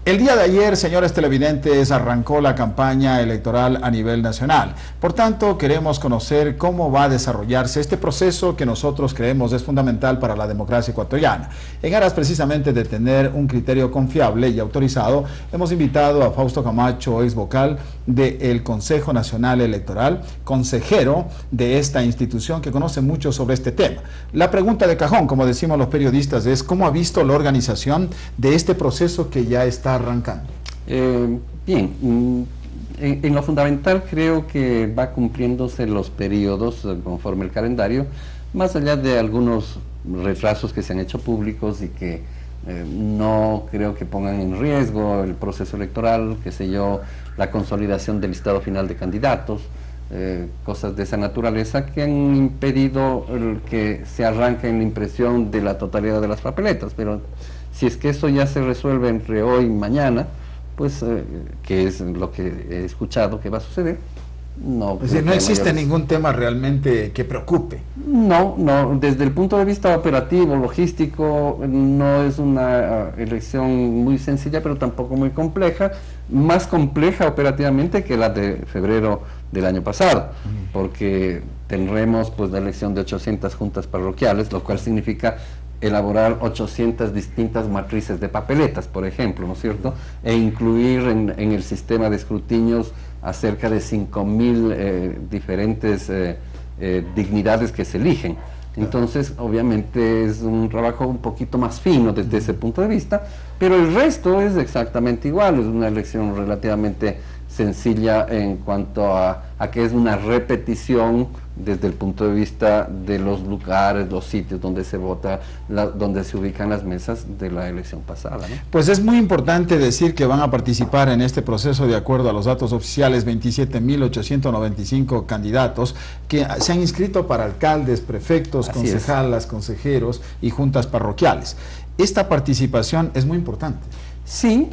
El día de ayer, señores televidentes, arrancó la campaña electoral a nivel nacional. Por tanto, queremos conocer cómo va a desarrollarse este proceso que nosotros creemos es fundamental para la democracia ecuatoriana. En aras precisamente de tener un criterio confiable y autorizado, hemos invitado a Fausto Camacho, ex vocal del Consejo Nacional Electoral, consejero de esta institución que conoce mucho sobre este tema. La pregunta de cajón, como decimos los periodistas, es ¿cómo ha visto la organización de este proceso que ya está arrancando? Bien, en lo fundamental creo que va cumpliéndose los periodos conforme el calendario, más allá de algunos retrasos que se han hecho públicos y que no creo que pongan en riesgo el proceso electoral, qué sé yo, la consolidación del listado final de candidatos, cosas de esa naturaleza que han impedido que se arranque en la impresión de la totalidad de las papeletas. Pero si es que eso ya se resuelve entre hoy y mañana, pues que es lo que he escuchado que va a suceder, no. Es decir, no existe ningún tema realmente que preocupe. No, desde el punto de vista operativo, logístico, no es una elección muy sencilla, pero tampoco muy compleja, más compleja operativamente que la de febrero del año pasado, porque tendremos pues la elección de 800 juntas parroquiales, lo cual significa elaborar 800 distintas matrices de papeletas, por ejemplo, ¿no es cierto?, e incluir en el sistema de escrutinios a cerca de 5.000 diferentes dignidades que se eligen. Entonces, obviamente es un trabajo un poquito más fino desde ese punto de vista, pero el resto es exactamente igual, es una elección relativamente sencilla en cuanto a que es una repetición desde el punto de vista de los lugares, los sitios donde se vota, donde se ubican las mesas de la elección pasada, ¿no? Pues es muy importante decir que van a participar en este proceso, de acuerdo a los datos oficiales, 27.895 candidatos que se han inscrito para alcaldes, prefectos, concejalas, consejeros y juntas parroquiales. Esta participación es muy importante. Sí,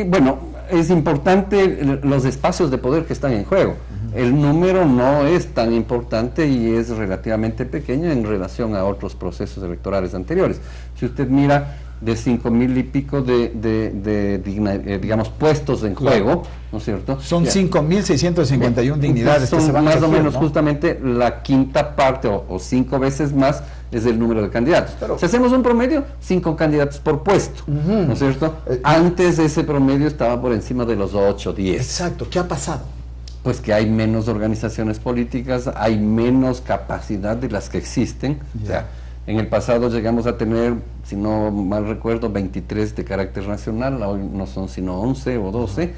bueno, es importante los espacios de poder que están en juego. El número no es tan importante y es relativamente pequeño en relación a otros procesos electorales anteriores. Si usted mira de 5.000 y pico digamos, puestos en juego, ¿no es cierto? Son 5.651 dignidades son que se van más a elegir, o menos, ¿no? justamente la quinta parte o 5 veces más es el número de candidatos. Pero si hacemos un promedio, 5 candidatos por puesto, ¿no es cierto? Antes ese promedio estaba por encima de los 8, 10. Exacto. ¿Qué ha pasado? Pues que hay menos organizaciones políticas, hay menos capacidad de las que existen. O sea, en el pasado llegamos a tener, si no mal recuerdo, 23 de carácter nacional, hoy no son sino 11 o 12.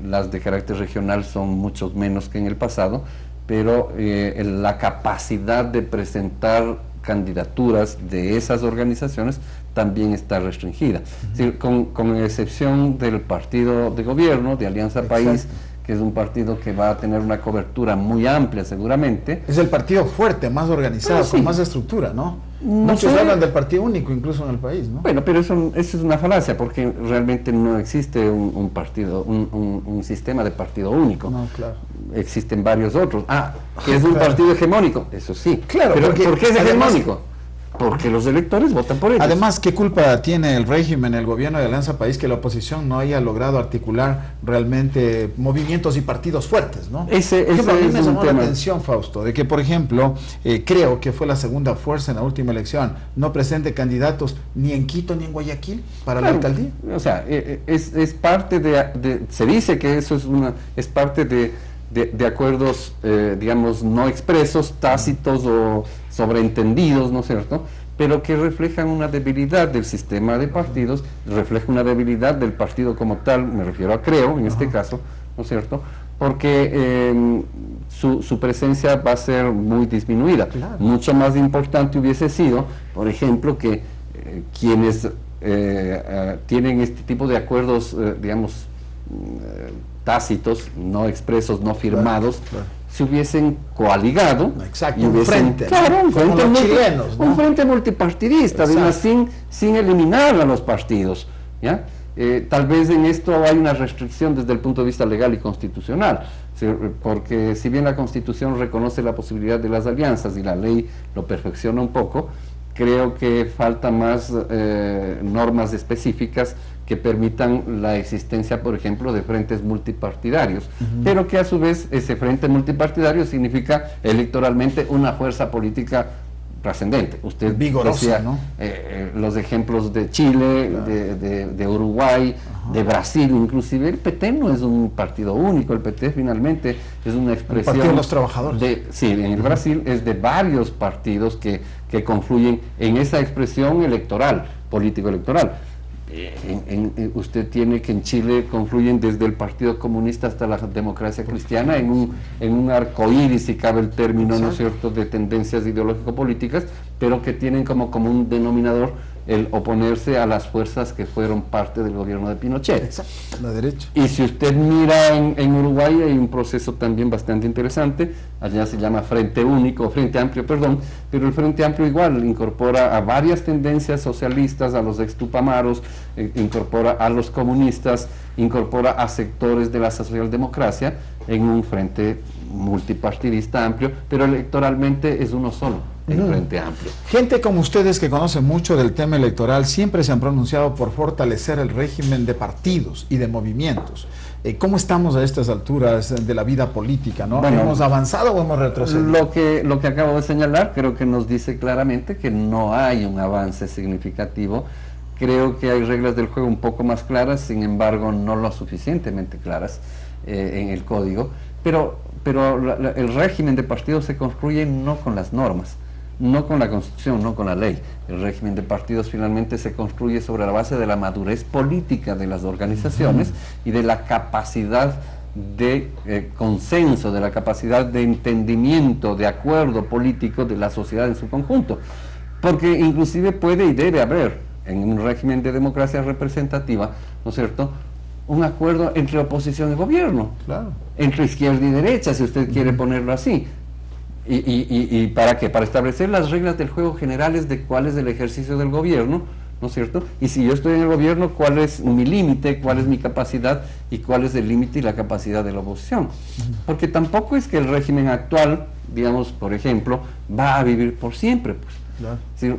Las de carácter regional son muchos menos que en el pasado, pero la capacidad de presentar candidaturas de esas organizaciones también está restringida. Es decir, con excepción del partido de gobierno, de Alianza País, que es un partido que va a tener una cobertura muy amplia seguramente. Es el partido fuerte, más organizado, con más estructura, ¿no? Muchos hablan del partido único incluso en el país, ¿no? Bueno, pero eso es una falacia, porque realmente no existe un partido, un sistema de partido único. No, claro. Existen varios otros. Que es un partido hegemónico, eso sí. Claro, pero ¿por qué es además, hegemónico? Porque los electores votan por ellos. Además, ¿qué culpa tiene el régimen, el gobierno de Alianza País, que la oposición no haya logrado articular realmente movimientos y partidos fuertes, ¿no? Ese a mí me es un llamó la tema. atención, Fausto, de que, por ejemplo, creo que fue la segunda fuerza en la última elección, no presente candidatos ni en Quito ni en Guayaquil para la alcaldía. O sea, es parte se dice que eso es parte de acuerdos, digamos, no expresos, tácitos o sobreentendidos, ¿no es cierto?, pero que reflejan una debilidad del sistema de partidos, refleja una debilidad del partido como tal, me refiero a Creo, en este caso, ¿no es cierto?, porque su presencia va a ser muy disminuida. Claro. Mucho más importante hubiese sido, por ejemplo, que quienes tienen este tipo de acuerdos, digamos, tácitos, no expresos, no firmados, se hubiesen coaligado. Exacto, y hubiesen, un frente multipartidista, además, sin eliminar a los partidos, ¿ya? Tal vez en esto hay una restricción desde el punto de vista legal y constitucional, porque si bien la Constitución reconoce la posibilidad de las alianzas y la ley lo perfecciona un poco, creo que falta más normas específicas que permitan la existencia, por ejemplo, de frentes multipartidarios, pero que a su vez ese frente multipartidario significa electoralmente una fuerza política trascendente. Usted vigorosa, decía, ¿no? Los ejemplos de Chile, claro, de Uruguay, de Brasil, inclusive el PT no es un partido único, el PT finalmente es una expresión... El Partido de los Trabajadores. Sí, en el Brasil es de varios partidos que confluyen en esa expresión electoral, político-electoral. Usted tiene que en Chile confluyen desde el Partido Comunista hasta la democracia cristiana en un arcoíris, si cabe el término, ¿no es cierto?, de tendencias ideológico-políticas, pero que tienen como común denominador el oponerse a las fuerzas que fueron parte del gobierno de Pinochet. Exacto, la derecha. Y si usted mira en Uruguay hay un proceso también bastante interesante, allá se llama Frente Único, Frente Amplio, perdón, pero el Frente Amplio igual incorpora a varias tendencias socialistas, a los ex-tupamaros, incorpora a los comunistas, incorpora a sectores de la socialdemocracia en un frente multipartidista amplio, pero electoralmente es uno solo, el Frente Amplio. Gente como ustedes que conocen mucho del tema electoral siempre se han pronunciado por fortalecer el régimen de partidos y de movimientos. ¿Cómo estamos a estas alturas de la vida política, ¿no? Bueno, ¿hemos avanzado o hemos retrocedido? Lo que acabo de señalar creo que nos dice claramente que no hay un avance significativo. Creo que hay reglas del juego un poco más claras, sin embargo no lo suficientemente claras en el código, pero el régimen de partidos se construye no con las normas, no con la Constitución, no con la ley. El régimen de partidos finalmente se construye sobre la base de la madurez política de las organizaciones y de la capacidad de consenso, de la capacidad de entendimiento, de acuerdo político de la sociedad en su conjunto. Porque inclusive puede y debe haber, en un régimen de democracia representativa, ¿no es cierto?, un acuerdo entre oposición y gobierno, claro, entre izquierda y derecha, si usted quiere ponerlo así. ¿Y para qué? Para establecer las reglas del juego generales de cuál es el ejercicio del gobierno, ¿no es cierto? Y si yo estoy en el gobierno, ¿cuál es mi límite, cuál es mi capacidad y cuál es el límite y la capacidad de la oposición? Porque tampoco es que el régimen actual, digamos, por ejemplo, va a vivir por siempre, pues. Claro. Es decir,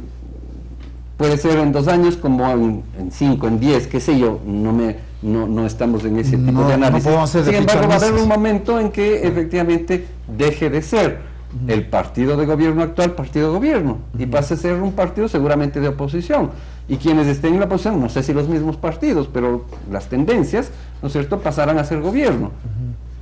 puede ser en 2 años, como en 5, en 10, qué sé yo, no estamos en ese tipo de análisis. Sin embargo, va a haber un momento en que efectivamente deje de ser el partido de gobierno actual partido de gobierno y pase a ser un partido seguramente de oposición. Y quienes estén en la oposición, no sé si los mismos partidos, pero las tendencias, ¿no es cierto?, pasarán a ser gobierno.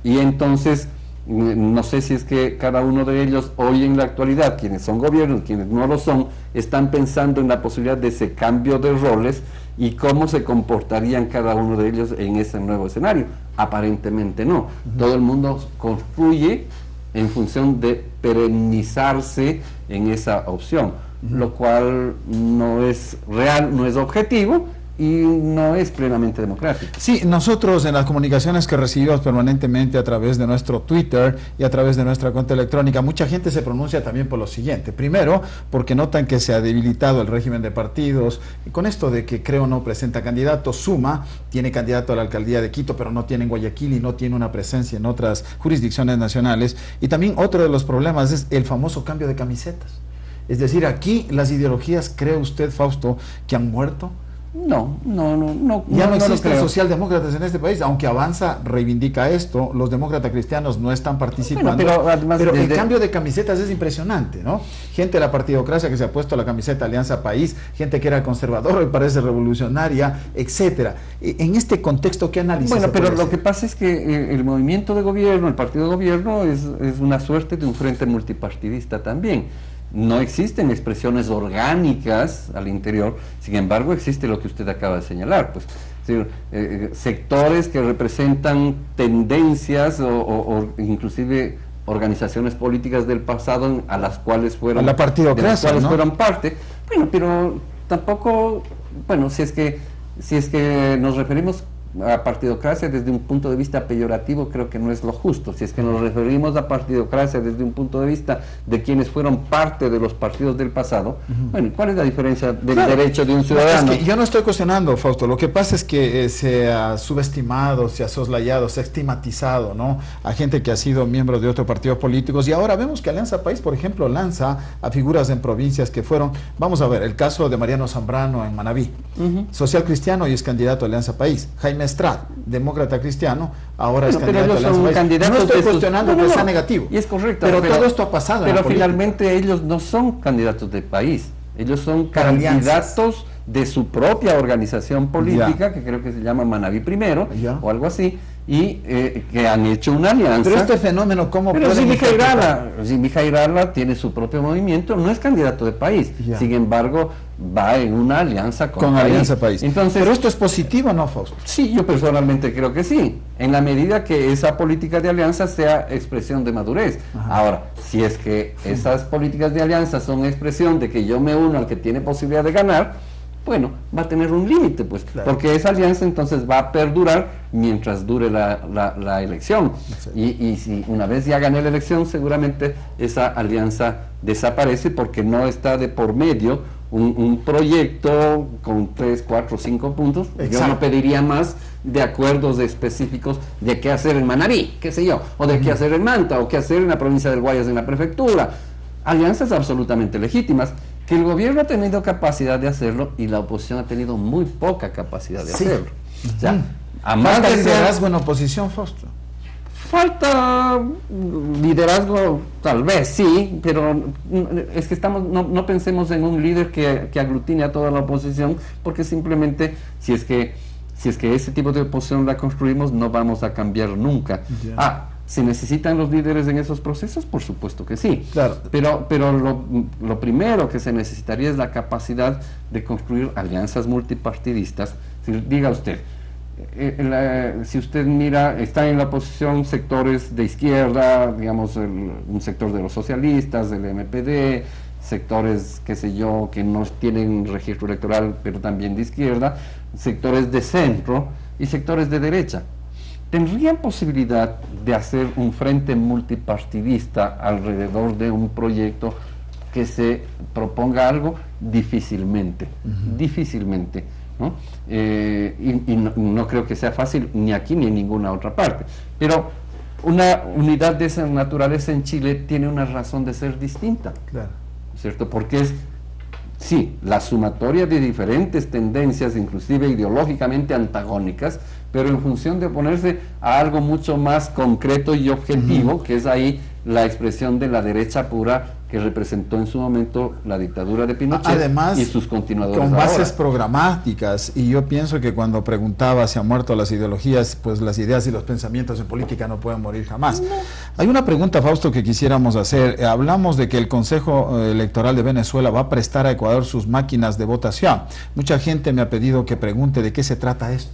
Y entonces, no sé si es que cada uno de ellos hoy en la actualidad, quienes son gobiernos, quienes no lo son, están pensando en la posibilidad de ese cambio de roles y cómo se comportarían cada uno de ellos en ese nuevo escenario. Aparentemente no. Todo el mundo construye en función de perennizarse en esa opción, lo cual no es real, no es objetivo y no es plenamente democrático. Sí, nosotros en las comunicaciones que recibimos permanentemente a través de nuestro Twitter y a través de nuestra cuenta electrónica, mucha gente se pronuncia también por lo siguiente. Primero, porque notan que se ha debilitado el régimen de partidos, y con esto de que Creo no presenta candidato. Suma tiene candidato a la alcaldía de Quito, pero no tiene en Guayaquil y no tiene una presencia en otras jurisdicciones nacionales. Y también otro de los problemas es el famoso cambio de camisetas. Es decir, aquí las ideologías, ¿cree usted, Fausto, que han muerto? No. Ya no existen socialdemócratas en este país, aunque Avanza reivindica esto, los demócratas cristianos no están participando. Bueno, pero además el cambio de camisetas es impresionante, ¿no? Gente de la partidocracia que se ha puesto la camiseta Alianza País, gente que era conservadora y parece revolucionaria, etcétera. En este contexto, ¿qué análisis? Bueno, pero lo que pasa es que el movimiento de gobierno, el partido de gobierno es una suerte de un frente multipartidista también. No existen expresiones orgánicas al interior, sin embargo existe lo que usted acaba de señalar, pues, es decir, sectores que representan tendencias o inclusive organizaciones políticas del pasado a las cuales fueron, la partidocracia, ¿no?, fueron parte. Bueno, pero tampoco, bueno, si es que nos referimos a partidocracia desde un punto de vista peyorativo creo que no es lo justo. Si es que nos referimos a partidocracia desde un punto de vista de quienes fueron parte de los partidos del pasado, bueno, ¿cuál es la diferencia del derecho de un ciudadano? Es que yo no estoy cuestionando, Fausto, lo que pasa es que se ha subestimado, se ha soslayado, se ha estigmatizado, ¿no?, a gente que ha sido miembro de otros partidos políticos, y ahora vemos que Alianza País, por ejemplo, lanza a figuras en provincias que fueron, vamos a ver, el caso de Mariano Zambrano en Manabí, social cristiano y es candidato a Alianza País. Jaime Estrada, demócrata cristiano, ahora es candidato a Alianza País. No estoy cuestionando que sea negativo. Y es correcto. Pero todo esto ha pasado. Pero finalmente ellos no son candidatos de país. Ellos son candidatos de su propia organización política, que creo que se llama Manabí Primero, o algo así, y que han hecho una alianza. Pero este fenómeno, ¿cómo puede? Jimmy Jairala tiene su propio movimiento, no es candidato de país, sin embargo va en una alianza con Alianza País. Entonces, pero esto es positivo, ¿no, Fausto? Sí, yo personalmente creo que sí, en la medida que esa política de alianza sea expresión de madurez. Ahora, si es que esas políticas de alianza son expresión de que yo me uno al que tiene posibilidad de ganar, bueno, va a tener un límite, pues, porque esa alianza entonces va a perdurar mientras dure la elección. Y si una vez ya gané la elección, seguramente esa alianza desaparece porque no está de por medio un proyecto con 3, 4, 5 puntos. Yo no pediría más de acuerdos específicos de qué hacer en Manabí, qué sé yo, o de qué hacer en Manta, o qué hacer en la provincia del Guayas, en la prefectura. Alianzas absolutamente legítimas, que el gobierno ha tenido capacidad de hacerlo y la oposición ha tenido muy poca capacidad de hacerlo. O sea, falta liderazgo en oposición, Fausto. Falta liderazgo, tal vez sí, pero es que no pensemos en un líder que aglutine a toda la oposición, porque simplemente si es que ese tipo de oposición la construimos, no vamos a cambiar nunca. ¿Se necesitan los líderes en esos procesos? Por supuesto que sí. Claro. Pero lo primero que se necesitaría es la capacidad de construir alianzas multipartidistas. Diga usted, si usted mira, está en la oposición sectores de izquierda, digamos, un sector de los socialistas, del MPD, sectores, qué sé yo, que no tienen registro electoral, pero también de izquierda, sectores de centro y sectores de derecha. ¿Tendrían posibilidad de hacer un frente multipartidista alrededor de un proyecto que se proponga algo? Difícilmente, difícilmente, ¿no? Y no creo que sea fácil ni aquí ni en ninguna otra parte. Pero una unidad de esa naturaleza en Chile tiene una razón de ser distinta, ¿cierto? Porque es, sí, la sumatoria de diferentes tendencias, inclusive ideológicamente antagónicas, pero en función de oponerse a algo mucho más concreto y objetivo, que es ahí la expresión de la derecha pura que representó en su momento la dictadura de Pinochet. Además, y sus continuadores con bases programáticas, y yo pienso que cuando preguntaba si han muerto las ideologías, pues las ideas y los pensamientos en política no pueden morir jamás. Hay una pregunta, Fausto, que quisiéramos hacer. Hablamos de que el Consejo Electoral de Venezuela va a prestar a Ecuador sus máquinas de votación. Mucha gente me ha pedido que pregunte de qué se trata esto.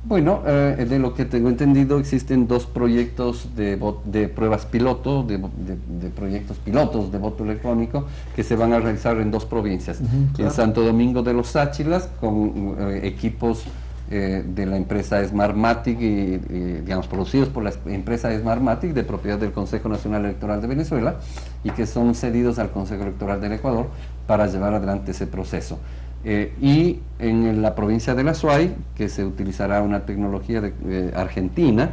Bueno, de lo que tengo entendido, existen 2 proyectos de pruebas piloto, de proyectos pilotos de voto electrónico que se van a realizar en 2 provincias. En Santo Domingo de los Sáchilas, con equipos de la empresa Smartmatic, digamos, producidos por la empresa Smartmatic, de propiedad del Consejo Nacional Electoral de Venezuela, y que son cedidos al Consejo Electoral del Ecuador para llevar adelante ese proceso. Y en la provincia de La Azuay, que se utilizará una tecnología argentina,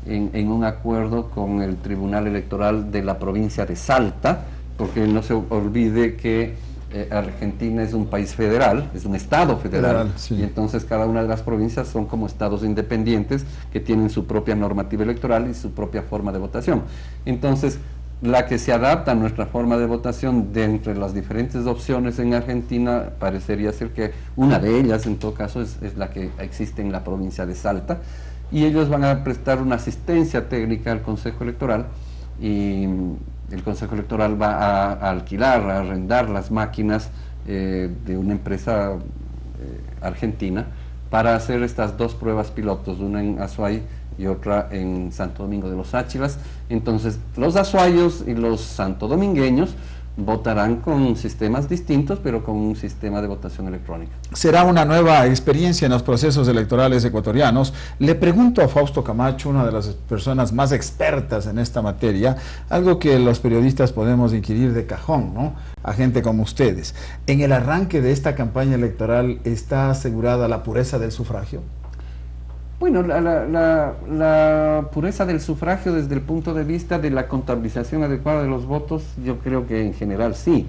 en un acuerdo con el Tribunal Electoral de la provincia de Salta, porque no se olvide que Argentina es un país federal, es un estado federal, y entonces cada una de las provincias son como estados independientes que tienen su propia normativa electoral y su propia forma de votación. Entonces, la que se adapta a nuestra forma de votación de entre las diferentes opciones en Argentina parecería ser que una de ellas, en todo caso, es la que existe en la provincia de Salta, y ellos van a prestar una asistencia técnica al Consejo Electoral, y el Consejo Electoral va a alquilar, a arrendar las máquinas de una empresa argentina para hacer estas 2 pruebas pilotos, una en Azuay y otra en Santo Domingo de los Sáchilas. Entonces, los azuayos y los santodomingueños votarán con sistemas distintos, pero con un sistema de votación electrónica. Será una nueva experiencia en los procesos electorales ecuatorianos. Le pregunto a Fausto Camacho, una de las personas más expertas en esta materia, algo que los periodistas podemos inquirir de cajón, ¿no?, a gente como ustedes. ¿En el arranque de esta campaña electoral está asegurada la pureza del sufragio? Bueno, la pureza del sufragio desde el punto de vista de la contabilización adecuada de los votos, yo creo que en general sí.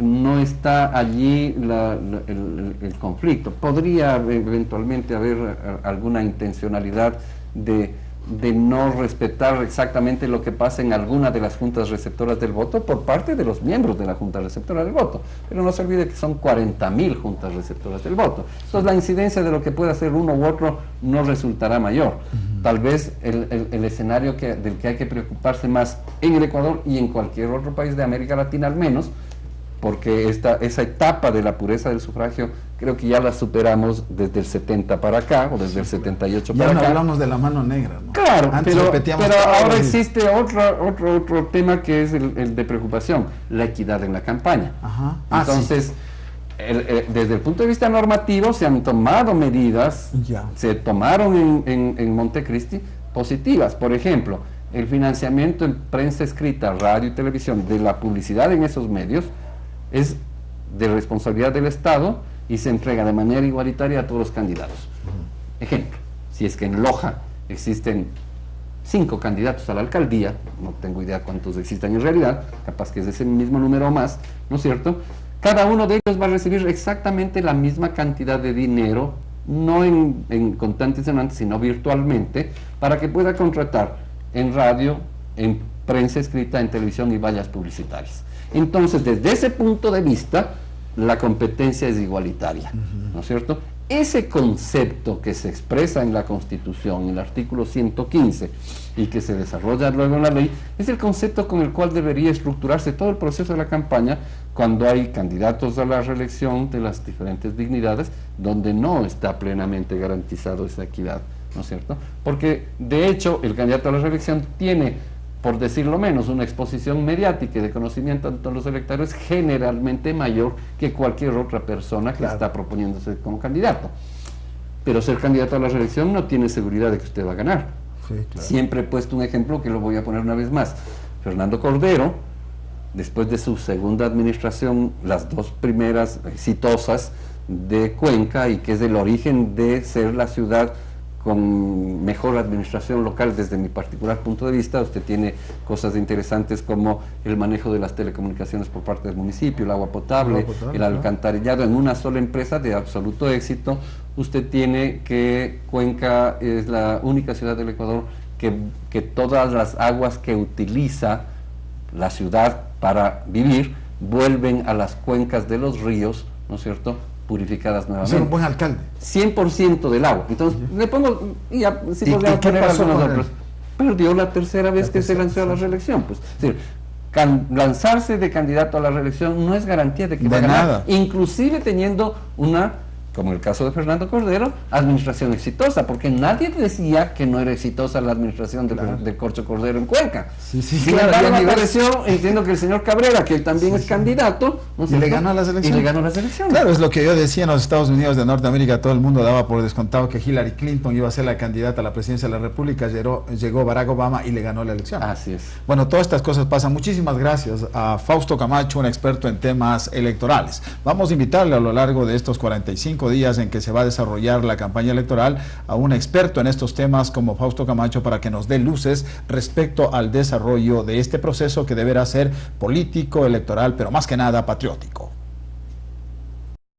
No está allí el conflicto. Podría eventualmente haber alguna intencionalidad de no respetar exactamente lo que pasa en alguna de las juntas receptoras del voto por parte de los miembros de la junta receptora del voto. Pero no se olvide que son 40.000 juntas receptoras del voto. Entonces la incidencia de lo que puede hacer uno u otro no resultará mayor. Tal vez el escenario del que hay que preocuparse más en el Ecuador y en cualquier otro país de América Latina al menos, porque esa etapa de la pureza del sufragio creo que ya la superamos desde el 70 para acá, o desde el 78 para acá. Ya no hablamos de la mano negra, ¿no? Claro, antes pero ahora existe otro tema que es el de preocupación, la equidad en la campaña. Ajá. Entonces, desde el punto de vista normativo se han tomado medidas, se tomaron en Montecristi positivas. Por ejemplo, el financiamiento en prensa escrita, radio y televisión de la publicidad en esos medios es de responsabilidad del Estado y se entrega de manera igualitaria a todos los candidatos. Ejemplo, si es que en Loja existen 5 candidatos a la alcaldía, no tengo idea cuántos existan en realidad, capaz que es ese mismo número o más, ¿no es cierto? Cada uno de ellos va a recibir exactamente la misma cantidad de dinero, no en contantes sonantes, sino virtualmente, para que pueda contratar en radio, en prensa escrita, en televisión y vallas publicitarias. Entonces, desde ese punto de vista, la competencia es igualitaria, ¿no es cierto? Ese concepto que se expresa en la Constitución, en el artículo 115, y que se desarrolla luego en la ley, es el concepto con el cual debería estructurarse todo el proceso de la campaña cuando hay candidatos a la reelección de las diferentes dignidades, donde no está plenamente garantizado esa equidad, ¿no es cierto? Porque, de hecho, el candidato a la reelección tiene, por decirlo menos, una exposición mediática y de conocimiento ante los electores generalmente mayor que cualquier otra persona que está proponiéndose como candidato. Pero ser candidato a la reelección no tiene seguridad de que usted va a ganar. Sí, claro. Siempre he puesto un ejemplo que lo voy a poner una vez más. Fernando Cordero, después de su segunda administración, las 2 primeras exitosas de Cuenca, y que es el origen de ser la ciudad con mejor administración local desde mi particular punto de vista. Usted tiene cosas interesantes como el manejo de las telecomunicaciones por parte del municipio, el agua potable, el alcantarillado en una sola empresa de absoluto éxito. Usted tiene que Cuenca es la única ciudad del Ecuador que todas las aguas que utiliza la ciudad para vivir vuelven a las cuencas de los ríos, ¿no es cierto?, purificadas nuevamente. Es un buen alcalde. 100% del agua. Entonces, le pongo, y ya, si podríamos poner algunos otros. Perdió la tercera vez que se lanzó a la reelección. Pues, es decir, lanzarse de candidato a la reelección no es garantía de que va a ganar, inclusive teniendo una, como el caso de Fernando Cordero, administración exitosa, porque nadie decía que no era exitosa la administración del Corcho Cordero en Cuenca. Sin embargo, apareció, entiendo que el señor Cabrera, que también es candidato, ¿no? Y le ganó las elecciones. Y le ganó las elecciones. Claro, es lo que yo decía, en los Estados Unidos de Norteamérica todo el mundo daba por descontado que Hillary Clinton iba a ser la candidata a la presidencia de la República. Llegó Barack Obama y le ganó la elección. Así es. Bueno, todas estas cosas pasan. Muchísimas gracias a Fausto Camacho, un experto en temas electorales. Vamos a invitarle a lo largo de estos 45 días en que se va a desarrollar la campaña electoral a un experto en estos temas como Fausto Camacho para que nos dé luces respecto al desarrollo de este proceso que deberá ser político, electoral, pero más que nada patriótico.